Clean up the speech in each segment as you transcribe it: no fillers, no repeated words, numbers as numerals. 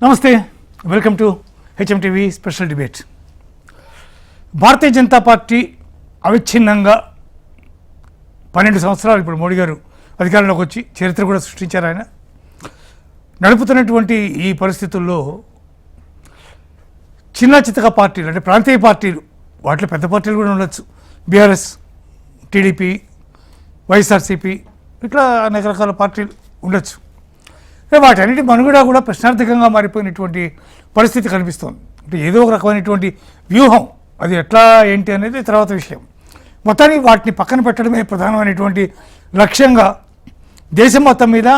నమస్తే, welcome to HMTV special debate. Bharatiya Janata party అవిచ్ఛిన్నంగా 12 సంవత్సరాలు ఇప్పుడు మోడీ గారు అధికారంలోకి వచ్చి చరిత్ర కూడా సృష్టించారు. ఆయన నడుపుతున్నటువంటి ఈ పరిస్థితుల్లో చిన్న చితక పార్టీలు అంటే ప్రాంతీయ పార్టీలు, వాటిలో పెద్ద పార్టీలు కూడా ఉండొచ్చు, బీఆర్ఎస్, టీడీపీ, వైఎస్ఆర్సీపీ, ఇట్లా అనేక రకాల పార్టీలు ఉండొచ్చు. వాటన్నిటి మనుగడ కూడా ప్రశ్నార్థకంగా మారిపోయినటువంటి పరిస్థితి కనిపిస్తోంది. అంటే ఏదో ఒక రకమైనటువంటి వ్యూహం, అది ఎట్లా ఏంటి అనేది తర్వాత విషయం. మొత్తానికి వాటిని పక్కన పెట్టడమే ప్రధానమైనటువంటి లక్ష్యంగా దేశం మొత్తం మీద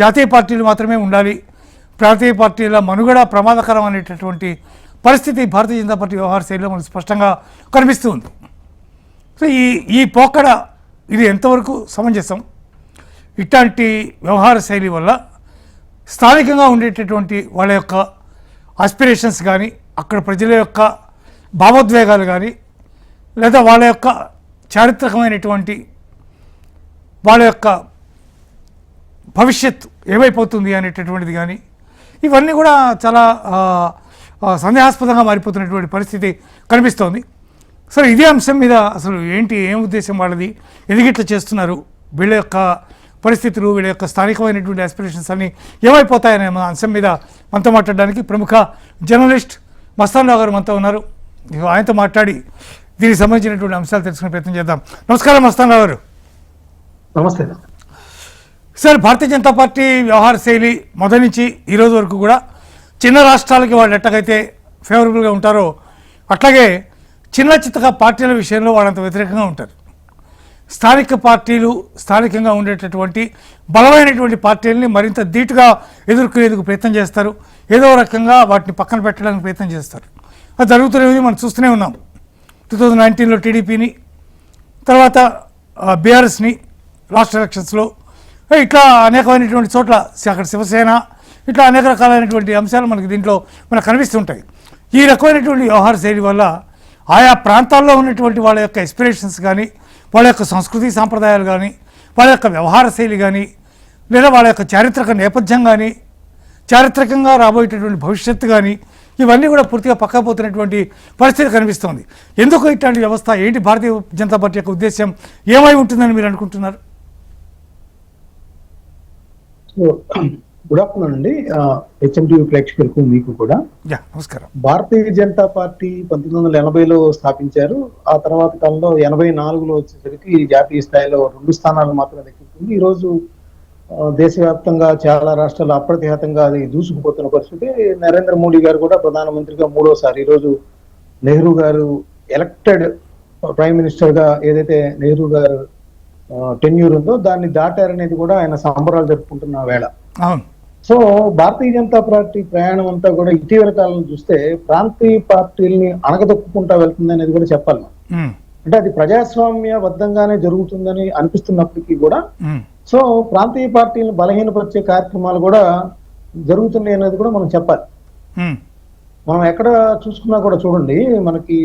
జాతీయ పార్టీలు మాత్రమే ఉండాలి, ప్రాంతీయ పార్టీల మనుగడ ప్రమాదకరం అనేటటువంటి పరిస్థితి భారతీయ జనతా పార్టీ వ్యవహార శైలిలో మనకు స్పష్టంగా కనిపిస్తూ ఉంది. సో ఈ పోకడ ఇది ఎంతవరకు సమంజసం? ఇట్లాంటి వ్యవహార శైలి వల్ల స్థానికంగా ఉండేటటువంటి వాళ్ళ యొక్క ఆస్పిరేషన్స్ కానీ, అక్కడ ప్రజల యొక్క భావోద్వేగాలు కానీ, లేదా వాళ్ళ యొక్క చారిత్రకమైనటువంటి వాళ్ళ యొక్క భవిష్యత్తు ఏమైపోతుంది అనేటటువంటిది కానీ, ఇవన్నీ కూడా చాలా సందేహాస్పదంగా మారిపోతున్నటువంటి పరిస్థితి కనిపిస్తోంది. సరే, ఇదే అంశం మీద అసలు ఏంటి, ఏం ఉద్దేశం వాళ్ళది, ఎందుకు ఇట్లా చేస్తున్నారు, వీళ్ళ యొక్క పరిస్థితులు, వీళ్ళ యొక్క స్థానికమైనటువంటి ఆస్పిరేషన్స్ అన్నీ ఏమైపోతాయనే అంశం మీద మనతో మాట్లాడడానికి ప్రముఖ జర్నలిస్ట్ మస్తాన్ రావు గారు మనతో ఉన్నారు. ఆయనతో మాట్లాడి దీనికి సంబంధించినటువంటి అంశాలు తెలుసుకునే ప్రయత్నం చేద్దాం. నమస్కారం మస్తాన్ రావు గారు. నమస్తే సార్, భారతీయ జనతా పార్టీ వ్యవహార శైలి మొదటి నుంచి ఈరోజు వరకు కూడా చిన్న రాష్ట్రాలకి వాళ్ళు ఎట్టగైతే ఫేవరబుల్గా ఉంటారో అట్లాగే చిన్న చిత్తగా పార్టీల విషయంలో వాళ్ళంత వ్యతిరేకంగా ఉంటారు. స్థానిక పార్టీలు, స్థానికంగా ఉండేటటువంటి బలమైనటువంటి పార్టీలని మరింత ధీటుగా ఎదుర్కొనేందుకు ప్రయత్నం చేస్తారు, ఏదో రకంగా వాటిని పక్కన పెట్టడానికి ప్రయత్నం చేస్తారు. అది జరుగుతున్నది మనం చూస్తూనే ఉన్నాం. 2019లో టీడీపీని, తర్వాత బీఆర్ఎస్ని రాష్ట్ర ఎలక్షన్స్లో, ఇట్లా అనేకమైనటువంటి చోట్ల అక్కడ శివసేన, ఇట్లా అనేక రకాలైనటువంటి అంశాలు మనకి దీంట్లో మనకు కనిపిస్తుంటాయి. ఈ రకమైనటువంటి వ్యవహార శైలి వల్ల ఆయా ప్రాంతాల్లో ఉన్నటువంటి వాళ్ళ యొక్క ఎస్పిరేషన్స్ కానీ, వాళ్ళ యొక్క సంస్కృతి సాంప్రదాయాలు కానీ, వాళ్ళ యొక్క వ్యవహార శైలి కానీ, లేదా వాళ్ళ యొక్క చారిత్రక నేపథ్యం కానీ, చారిత్రకంగా రాబోయేటటువంటి భవిష్యత్తు కానీ, ఇవన్నీ కూడా పూర్తిగా పక్కపోతున్నటువంటి పరిస్థితి కనిపిస్తోంది. ఎందుకు ఇట్లాంటి వ్యవస్థ, ఏంటి భారతీయ జనతా పార్టీ యొక్క ఉద్దేశం, ఏమై ఉంటుందని మీరు అనుకుంటున్నారు? గుడ్ ఆఫ్టర్నూన్ అండి, హెచ్ఎంటీవీ ప్రేక్షకులకు మీకు కూడా నమస్కారం. భారతీయ జనతా పార్టీ 1980లో స్థాపించారు. ఆ తర్వాత కాలంలో 84లో వచ్చేసరికి జాతీయ స్థాయిలో 2 స్థానాలు మాత్రమే దక్కింది. ఈరోజు దేశవ్యాప్తంగా చాలా రాష్ట్రాలు అప్రతిహతంగా అది దూసుకుపోతున్న పరిస్థితి. నరేంద్ర మోడీ గారు కూడా ప్రధానమంత్రిగా 3వసారి, ఈరోజు నెహ్రూ గారు ఎలక్టెడ్ ప్రైమ్ మినిస్టర్ గా ఏదైతే నెహ్రూ గారు టెన్యూర్ ఉందో దాన్ని దాటారనేది కూడా ఆయన సంబరాలు జరుపుకుంటున్న వేళ. సో భారతీయ జనతా పార్టీ ప్రయాణం అంతా కూడా ఇటీవల కాలంలో చూస్తే ప్రాంతీయ పార్టీల్ని అణగదొక్కుంటా వెళ్తుంది అనేది కూడా చెప్పాలి. అంటే అది ప్రజాస్వామ్యబద్ధంగానే జరుగుతుందని అనిపిస్తున్నప్పటికీ కూడా సో ప్రాంతీయ పార్టీలను బలహీనపరిచే కార్యక్రమాలు కూడా జరుగుతున్నాయి అనేది కూడా మనం చెప్పాలి. మనం ఎక్కడ చూసుకున్నా కూడా చూడండి, మనకి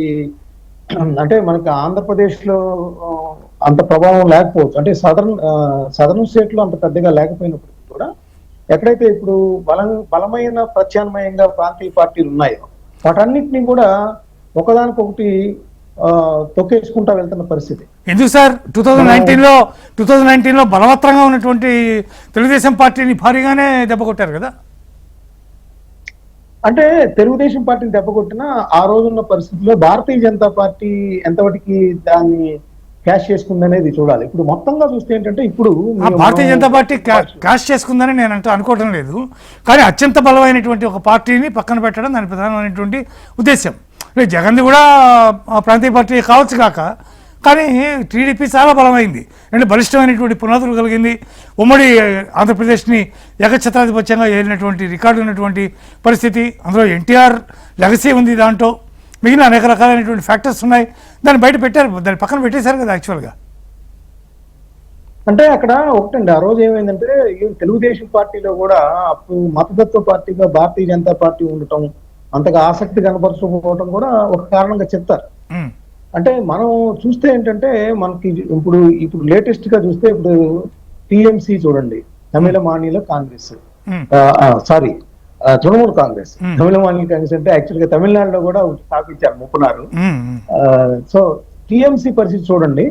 అంటే మనకి ఆంధ్రప్రదేశ్ లో అంత ప్రభావం లేకపోవచ్చు, అంటే సదరన్ స్టేట్ లో అంత పెద్దగా లేకపోయినప్పటికీ కూడా ఎక్కడైతే ఇప్పుడు బలమైన ప్రత్యామ్నాయంగా ప్రాంతీయ పార్టీలు ఉన్నాయో వాటన్నిటిని కూడా ఒకదానికొకటి తొక్కేసుకుంటా వెళ్తున్న పరిస్థితి. ఎందుకు సార్ 2019లో బలవత్రంగా ఉన్నటువంటి తెలుగుదేశం పార్టీని భారీగానే దెబ్బ కొట్టారు కదా? అంటే తెలుగుదేశం పార్టీని దెబ్బకొట్టిన ఆ రోజున్న పరిస్థితిలో భారతీయ జనతా పార్టీ ఎంతవరకు దాన్ని క్యాష్ చేసుకుందనేది చూడాలి. ఇప్పుడు మొత్తంగా చూస్తే ఏంటంటే, ఇప్పుడు భారతీయ జనతా పార్టీ క్యాష్ చేసుకుందని నేను అనుకోవడం లేదు, కానీ అత్యంత బలమైనటువంటి ఒక పార్టీని పక్కన పెట్టడం దాని ప్రధానమైనటువంటి ఉద్దేశం. జగన్ది కూడా ప్రాంతీయ పార్టీ కావచ్చు కాక, కానీ టీడీపీ చాలా బలమైంది, అంటే బలిష్టమైనటువంటి పునాదులు కలిగింది. ఉమ్మడి ఆంధ్రప్రదేశ్ని ఏకఛత్రాధిపత్యంగా ఏలినటువంటి రికార్డు ఉన్నటువంటి పరిస్థితి, అందులో ఎన్టీఆర్ లెగసీ ఉంది, దాంట్లో మిగిలిన అనేక రకాలైనటువంటి ఫ్యాక్టర్స్ ఉన్నాయి. దాన్ని బయట పెట్టారు, దాన్ని పక్కన పెట్టేశారు కదా యాక్చువల్గా. అంటే అక్కడ ఒకటండి, ఆ రోజు ఏమైందంటే తెలుగుదేశం పార్టీలో కూడా అప్పుడు మతతత్వ పార్టీగా భారతీయ జనతా పార్టీ ఉండటం, అంతగా ఆసక్తి కనపరచకపోవడం కూడా ఒక కారణంగా చెప్తారు. అంటే మనం చూస్తే ఏంటంటే మనకి ఇప్పుడు లేటెస్ట్ గా చూస్తే ఇప్పుడు టిఎంసి చూడండి, తమిళ మానిల కాంగ్రెస్, సారీ తృణమూల్ కాంగ్రెస్, తమిళ కాంగ్రెస్ అంటే యాక్చువల్ గా తమిళనాడులో కూడా ఒకటి స్థాపించారు ముప్పనారు. సో టిఎంసి పరిస్థితి చూడండి,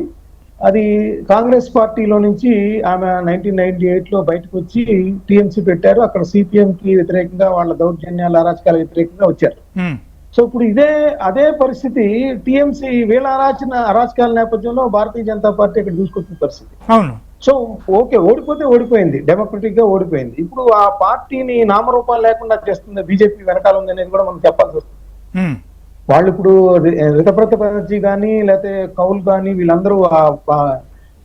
అది కాంగ్రెస్ పార్టీలో నుంచి ఆమె 1998 లో బయటకు వచ్చి టిఎంసి పెట్టారు. అక్కడ సిపిఎం కి వ్యతిరేకంగా వాళ్ళ దౌర్జన్యాల అరాచకాల వ్యతిరేకంగా వచ్చారు. సో ఇప్పుడు అదే పరిస్థితి టిఎంసి వీళ్ళ అరాచకాల నేపథ్యంలో భారతీయ జనతా పార్టీ ఇక్కడ చూసుకొచ్చిన పరిస్థితి. సో ఓకే, ఓడిపోతే ఓడిపోయింది, డెమోక్రటిక్ గా ఓడిపోయింది. ఇప్పుడు ఆ పార్టీని నామరూపాలు లేకుండా చేస్తుంది బీజేపీ వెనకాల ఉంది అనేది కూడా మనం చెప్పాల్సి వస్తుంది. వాళ్ళు ఇప్పుడు రితప్రత బెనర్జీ కానీ లేకపోతే కౌల్ కానీ వీళ్ళందరూ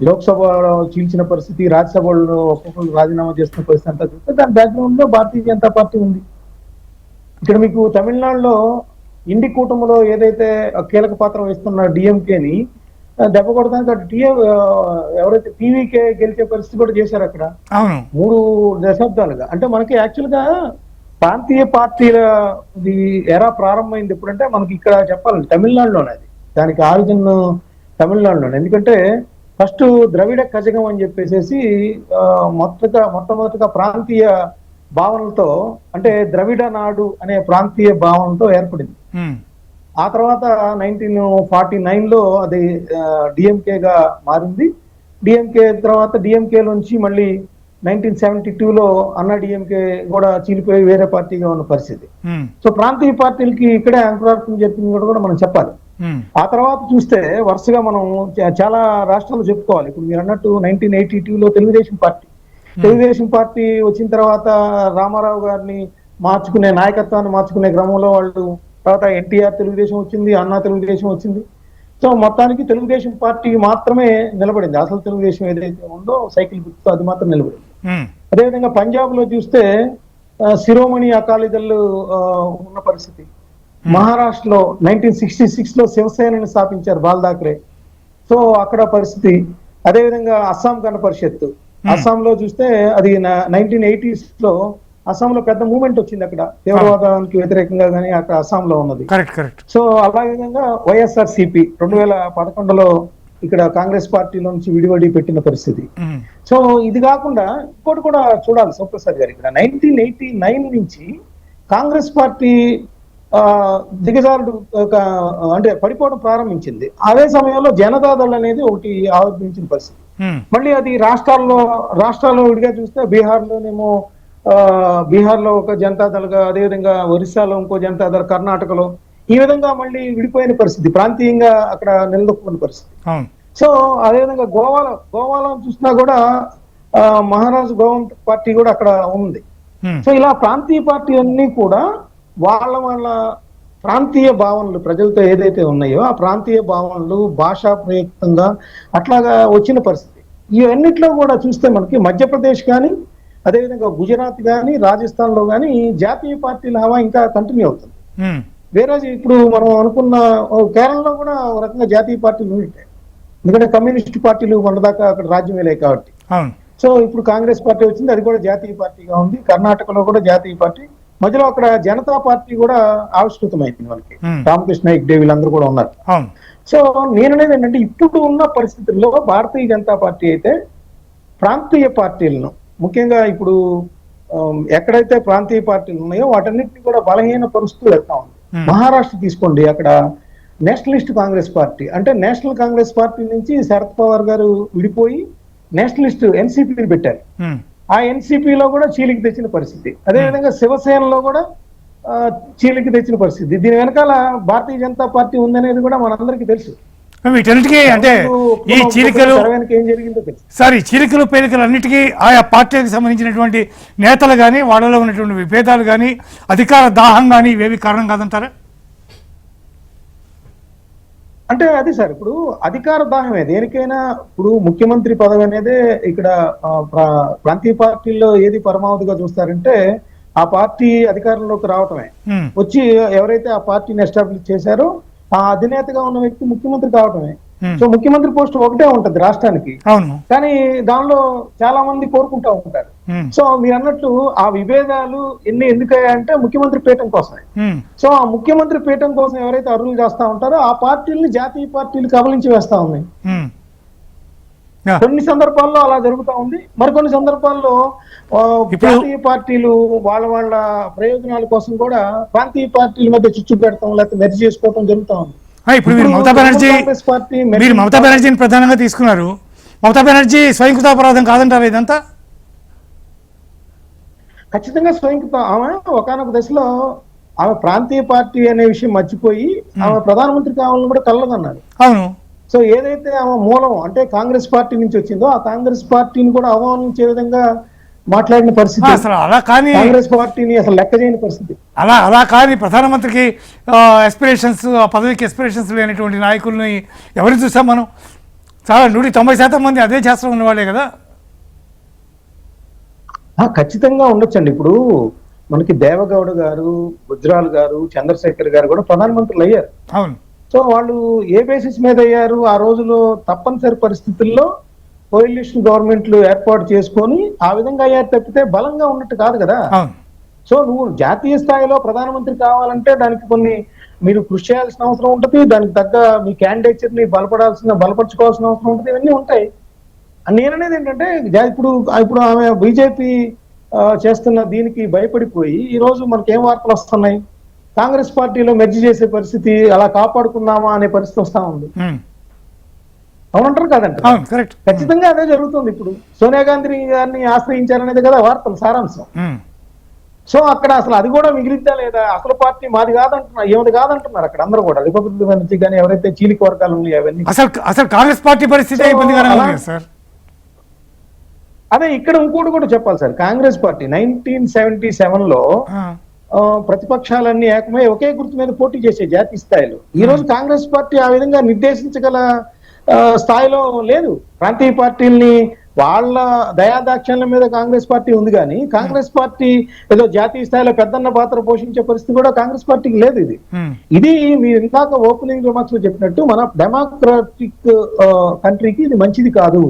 లోక్సభలో చీల్చిన పరిస్థితి, రాజ్యసభలో ఒక్కొక్కరు రాజీనామా చేస్తున్న పరిస్థితి అంతా చూస్తే దాని బ్యాక్గ్రౌండ్ లో భారతీయ జనతా పార్టీ ఉంది. ఇక్కడ మీకు తమిళనాడులో ఇండి కూటమిలో ఏదైతే కీలక పాత్ర వహిస్తున్న డిఎంకేని దెబ్బ కొడతానికి అటు ఎవరైతే టీవీకే గెలిచే పరిస్థితి కూడా చేశారు అక్కడ 3 దశాబ్దాలుగా. అంటే మనకి యాక్చువల్ గా ప్రాంతీయ పార్టీల ఎరా ప్రారంభమైంది ఎప్పుడంటే మనకి ఇక్కడ చెప్పాలంటే తమిళనాడులోనే. అది దానికి ఆరిజిన్ తమిళనాడులోనే. ఎందుకంటే ఫస్ట్ ద్రవిడ కజగం అని చెప్పేసి మొట్టమొదటిగా ప్రాంతీయ భావనలతో, అంటే ద్రవిడ నాడు అనే ప్రాంతీయ భావనతో ఏర్పడింది. ఆ తర్వాత 1949 లో అది డిఎంకేగా మారింది. డిఎంకే తర్వాత డిఎంకే నుంచి మళ్ళీ 1972లో అన్నా డిఎంకే కూడా చీలిపోయి వేరే పార్టీగా ఉన్న పరిస్థితి. సో ప్రాంతీయ పార్టీలకి ఇక్కడే అంకురార్పణ చెప్పింది కూడా మనం చెప్పాలి. ఆ తర్వాత చూస్తే వరుసగా మనం చాలా రాష్ట్రాలు చెప్పుకోవాలి. ఇప్పుడు మీరు అన్నట్టు 1982లో తెలుగుదేశం పార్టీ వచ్చిన తర్వాత రామారావు గారిని మార్చుకునే, నాయకత్వాన్ని మార్చుకునే క్రమంలో వాళ్ళు తర్వాత ఎన్టీఆర్ తెలుగుదేశం వచ్చింది, అన్నా తెలుగుదేశం వచ్చింది. సో మొత్తానికి తెలుగుదేశం పార్టీ మాత్రమే నిలబడింది. అసలు తెలుగుదేశం ఏదైతే ఉందో సైకిల్ గుర్తు అది మాత్రం నిలబడింది. అదేవిధంగా పంజాబ్ లో చూస్తే శిరోమణి అకాలీదళ్ ఉన్న పరిస్థితి. మహారాష్ట్రలో 1966లో శివసేనని స్థాపించారు బాల్ ఠాక్రే. సో అక్కడ పరిస్థితి. అదేవిధంగా అస్సాం గణ పరిషత్, అస్సాంలో చూస్తే అది 1980s లో అస్సాంలో పెద్ద మూవ్మెంట్ వచ్చింది అక్కడ తీవ్రవాదానికి వ్యతిరేకంగా, కానీ అక్కడ అస్సాంలో ఉన్నది. సో అలాగే విధంగా వైఎస్ఆర్సిపి 2011లో ఇక్కడ కాంగ్రెస్ పార్టీలో నుంచి విడివడి పెట్టిన పరిస్థితి. సో ఇది కాకుండా ఇంకోటి కూడా చూడాలి శివప్రసాద్ గారు, ఇక్కడ 1989 నుంచి కాంగ్రెస్ పార్టీ దిగజారుడు అంటే పడిపోవడం ప్రారంభించింది. అదే సమయంలో జనతాదళ్ అనేది ఒకటి ఆవిర్భవించిన పరిస్థితి. మళ్ళీ అది రాష్ట్రాల్లో విడిగా చూస్తే బీహార్లో ఒక జనతాదళగా, అదేవిధంగా ఒరిస్సాలో ఇంకో జనతాదళ్, కర్ణాటకలో ఈ విధంగా మళ్ళీ విడిపోయిన పరిస్థితి, ప్రాంతీయంగా అక్కడ నిలదొక్కున్న పరిస్థితి. సో అదేవిధంగా గోవాలో చూసినా కూడా మహారాష్ట్ర గవర్నమెంట్ పార్టీ కూడా అక్కడ ఉంది. సో ఇలా ప్రాంతీయ పార్టీ అన్ని కూడా వాళ్ళ ప్రాంతీయ భావనలు ప్రజలతో ఏదైతే ఉన్నాయో ఆ ప్రాంతీయ భావనలు భాషా ప్రయుక్తంగా అట్లాగా వచ్చిన పరిస్థితి. ఇవన్నిట్లో కూడా చూస్తే మనకి మధ్యప్రదేశ్ కానీ, అదేవిధంగా గుజరాత్ కానీ, రాజస్థాన్ లో కానీ జాతీయ పార్టీల హవా ఇంకా కంటిన్యూ అవుతుంది. వేరే ఇప్పుడు మనం అనుకున్న కేరళలో కూడా ఒక రకంగా జాతీయ పార్టీలు ఉంటాయి, ఎందుకంటే కమ్యూనిస్ట్ పార్టీలు మొన్నదాకా అక్కడ రాజ్యం వేలే కాబట్టి. సో ఇప్పుడు కాంగ్రెస్ పార్టీ వచ్చింది, అది కూడా జాతీయ పార్టీగా ఉంది. కర్ణాటకలో కూడా జాతీయ పార్టీ, మధ్యలో అక్కడ జనతా పార్టీ కూడా ఆవిష్కృతమైంది మనకి. రామకృష్ణ హెగ్డే వీళ్ళందరూ కూడా ఉన్నారు. సో నేననేది ఏంటంటే ఇప్పుడు ఉన్న పరిస్థితుల్లో భారతీయ జనతా పార్టీ అయితే ప్రాంతీయ పార్టీలను, ముఖ్యంగా ఇప్పుడు ఎక్కడైతే ప్రాంతీయ పార్టీలు ఉన్నాయో వాటన్నిటిని కూడా బలహీనపరుస్తూ వెళ్తా ఉంది. మహారాష్ట్ర తీసుకోండి, అక్కడ నేషనలిస్ట్ కాంగ్రెస్ పార్టీ, అంటే నేషనల్ కాంగ్రెస్ పార్టీ నుంచి శరద్ పవార్ గారు విడిపోయి నేషనలిస్ట్ ఎన్సీపీని పెట్టారు. ఆ ఎన్సీపీలో కూడా చీలికి తెచ్చిన పరిస్థితి. అదేవిధంగా శివసేనలో కూడా చీలికి తెచ్చిన పరిస్థితి. దీని వెనకాల భారతీయ జనతా పార్టీ ఉందనేది కూడా మనందరికీ తెలుసు. వీటన్నిటికీ అంటే ఈ చీలికలు ఏం జరిగిందో తెలుసు సార్. ఈ చీలికలు పేలికలు అన్నిటికీ ఆయా పార్టీలకు సంబంధించినటువంటి నేతలు కానీ, వాళ్ళలో ఉన్నటువంటి విభేదాలు కానీ, అధికార దాహం కానీ ఇవేవి కారణం కాదంటారా? అంటే అది సార్, ఇప్పుడు అధికార దాహమే దేనికైనా. ఇప్పుడు ముఖ్యమంత్రి పదవి అనేది ఇక్కడ ప్రాంతీయ పార్టీల్లో ఏది పరమావధిగా చూస్తారంటే ఆ పార్టీ అధికారంలోకి రావటమే. వచ్చి ఎవరైతే ఆ పార్టీని ఎస్టాబ్లిష్ చేశారో ఆ అధినేతగా ఉన్న వ్యక్తి ముఖ్యమంత్రి కావటమే. సో ముఖ్యమంత్రి పోస్ట్ ఒకటే ఉంటది రాష్ట్రానికి, కానీ దానిలో చాలా మంది కోరుకుంటా ఉంటారు. సో మీరు అన్నట్టు ఆ విభేదాలు ఎందుకయ్యాయంటే ముఖ్యమంత్రి పీఠం కోసమే. సో ఆ ముఖ్యమంత్రి పీఠం కోసం ఎవరైతే అరువులు చేస్తా ఉంటారో ఆ పార్టీలని జాతీయ పార్టీలు కబలించి వేస్తా ఉన్నాయి. Yeah. కొన్ని సందర్భాల్లో అలా జరుగుతూ ఉంది, మరికొన్ని సందర్భాల్లో ప్రాంతీయ పార్టీలు వాళ్ళ ప్రయోజనాల కోసం కూడా ప్రాంతీయ పార్టీల మధ్య చిచ్చు పెడతాం లేకపోతే మెర్జ్ చేసుకోవడం జరుగుతూ ఉంది. ఇప్పుడు మీరు మమతా బెనర్జీని ప్రధానంగా తీసుకున్నారు. మమతా బెనర్జీ స్వయంకృతాపరాధం కాదంటారా ఇదంతా? ఖచ్చితంగా స్వయంకృత. ఆమె ఒకానొక దశలో ఆమె ప్రాంతీయ పార్టీ అనే విషయం మర్చిపోయి ఆమె ప్రధానమంత్రి కావాలని కూడా కలగన్నారు. అవును. సో ఏదైతే ఆమె మూలం అంటే కాంగ్రెస్ పార్టీ నుంచి వచ్చిందో ఆ కాంగ్రెస్ పార్టీని కూడా అవమానించే విధంగా మాట్లాడిన పరిస్థితి, అసలు అలా కానీ కాంగ్రెస్ పార్టీని అసలు లెక్క చేయని పరిస్థితి. అలా కానీ ప్రధానమంత్రికి ఎస్పిరేషన్స్, ఆ పదవికి ఎస్పిరేషన్స్ లేనటువంటి నాయకుల్ని ఎవరు చూసాం మనం? చాలా 190% మంది అదే చేస్తూ ఉన్నవాళ్ళే కదా. ఖచ్చితంగా ఉండొచ్చండి. ఇప్పుడు మనకి దేవగౌడ గారు, గుజరాల్ గారు, చంద్రశేఖర్ గారు కూడా ప్రధానమంత్రులు అయ్యారు. అవును. సో వాళ్ళు ఏ బేసిస్ మీద అయ్యారు? ఆ రోజులో తప్పనిసరి పరిస్థితుల్లో కోalition గవర్నమెంట్లు ఏర్పాటు చేసుకొని ఆ విధంగా అయ్యారు తప్పితే బలంగా ఉన్నట్టు కాదు కదా. అవును. సో నువ్వు జాతీయ స్థాయిలో ప్రధానమంత్రి కావాలంటే దానికి కొన్ని మీరు కృషి చేయాల్సిన అవసరం ఉంటుంది, దానికి తగ్గ మీ క్యాండిడేచర్ ని బలపరచుకోవాల్సిన అవసరం ఉంటుంది, ఇవన్నీ ఉంటాయి. నేననేది ఏంటంటే ఇప్పుడు ఆమె బీజేపీ చేస్తున్న దీనికి భయపడిపోయి ఈ రోజు మనకేం వార్తలు వస్తున్నాయి? కాంగ్రెస్ పార్టీలో మెర్జి చేసే పరిస్థితి, అలా కాపాడుకుందామా అనే పరిస్థితి వస్తా ఉంది. అవునంటారు కదండి? ఖచ్చితంగా అదే జరుగుతుంది. ఇప్పుడు సోనియా గాంధీ గారిని ఆశ్రయించారనేది కదా వార్తలు సారాంశం. సో అక్కడ అసలు అది కూడా మిగిలిద్దా లేదా? అసలు పార్టీ మాది కాదంటున్నారు, ఏమది కాదంటున్నారు అక్కడ అందరూ కూడా. రిపబ్లిక్ నుంచి కానీ ఎవరైతే చీలిక వర్గాలు ఉన్నాయి అవన్నీ. అసలు కాంగ్రెస్ పార్టీ పరిస్థితి అదే ఇక్కడ ఇంకోటి కూడా చెప్పాలి సార్. కాంగ్రెస్ పార్టీ 1977 లో ప్రతిపక్షాలన్నీ ఏకమై ఒకే గుర్తు మీద పోటీ చేసే జాతీయ స్థాయిలో. ఈ రోజు కాంగ్రెస్ పార్టీ ఆ విధంగా నిర్దేశించగల స్థాయిలో లేదు. ప్రాంతీయ పార్టీల్ని వాళ్ళ దయాదాక్షణ్యం మీద కాంగ్రెస్ పార్టీ ఉంది, కానీ కాంగ్రెస్ పార్టీ ఏదో జాతీయ స్థాయిలో పెద్దన్న పాత్ర పోషించే పరిస్థితి కూడా కాంగ్రెస్ పార్టీకి లేదు. ఇది మీరు ఇందాక ఓపెనింగ్ రిమార్క్స్ లో చెప్పినట్టు మన డెమోక్రాటిక్ కంట్రీకి ఇది మంచిది కాదు.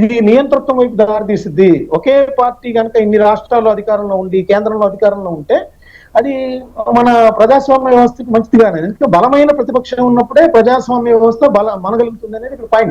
ఇది నియంతృత్వం వైపు దారితీస్తుంది. ఒకే పార్టీ కనుక ఇన్ని రాష్ట్రాల్లో అధికారంలో ఉండి కేంద్రంలో అధికారంలో ఉంటే అది మన ప్రజాస్వామ్య వ్యవస్థకి మంచిది కాదు. ఎందుకంటే బలమైన ప్రతిపక్షం ఉన్నప్పుడే ప్రజాస్వామ్య వ్యవస్థ మనగలుగుతుంది అనేది ఇక్కడ పాయింట్.